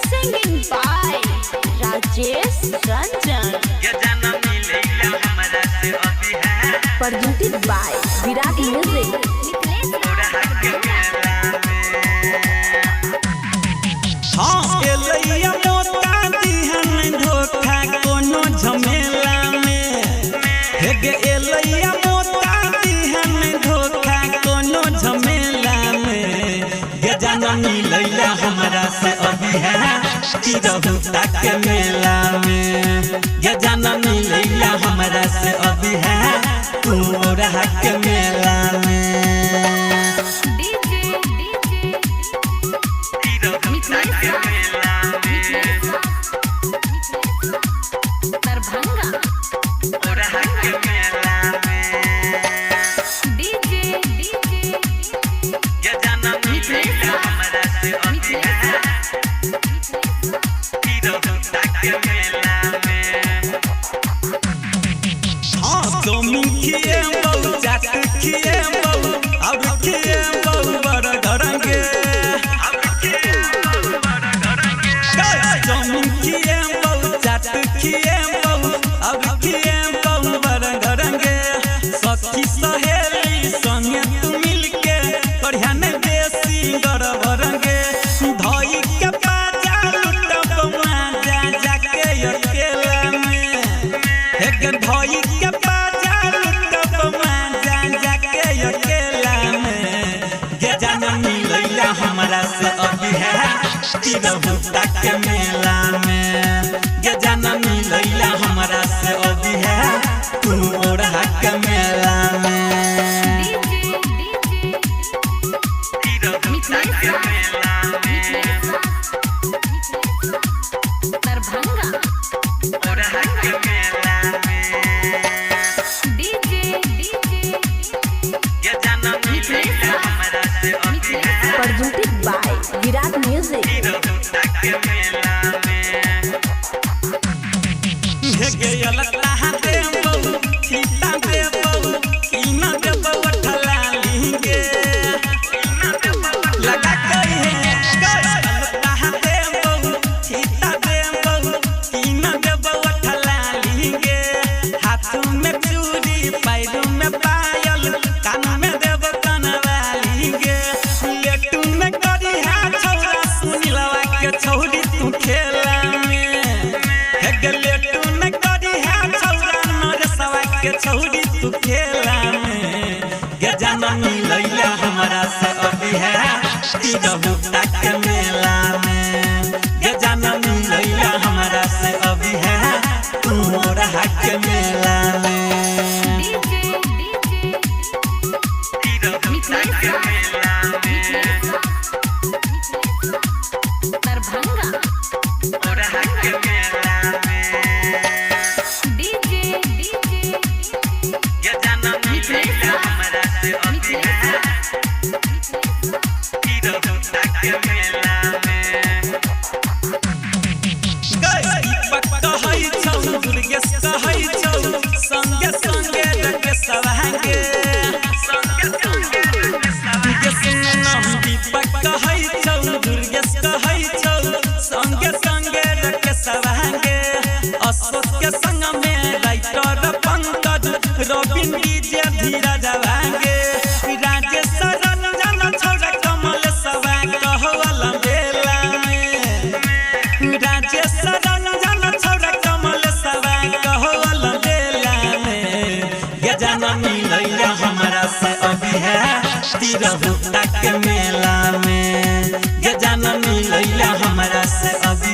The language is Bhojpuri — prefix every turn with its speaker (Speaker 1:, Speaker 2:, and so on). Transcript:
Speaker 1: Singing by Rajesh Ranjan. Presented by Virat Music.
Speaker 2: हाँ एलैया मोता दिहन धोखा कोनो झमेला में हे गे एलैया मोता दिहन धोखा कोनो झमेला में ये जाना मिलैला हमरा से अभी है कि रहू तक मेला में ये जाना मिलैला हमरा से अभी है तू रह के मेला में सखी सहेली संगे तू मिलके बढ़िया ने देसी गरबरंगे धई के बाजा लुटब माजा जाके अकेला में हे गे धई के बाजा लुटब माजा जाके अकेला में ये जाना मिलैला हमरा से अभी है कि रहू तक मेला में ये जाना मिलैला हमरा से अभी है तू ओढ़ा के मेला में
Speaker 1: Presented by Virat Music.
Speaker 2: छौरी तू खेला में हे गले तू न करी है छौरा नर सवा के छौरी तू खेला में ये जाना मिलैला हमरा से अभी है कि रहू तक मेला में ये जाना मिलैला हमरा से अभी है तू रह के मेला में संगे संगे रखे सवांगे दीपक कहै छौ दुर्गेश कहै छौ संगे संगे रखे सवांगे अशोक के संग में राइटर पंकज रविन डीजे धीरज वांगे राजेश रंजन छोरा कमल सवा कहवाला बेला में राजेश रंजन छोरा कमल सवा कहवाला बेला में ये जाना मिलैला हमरा से अभी है कि रहू तक मेला में ये जाना मिलैला हमरा से अभी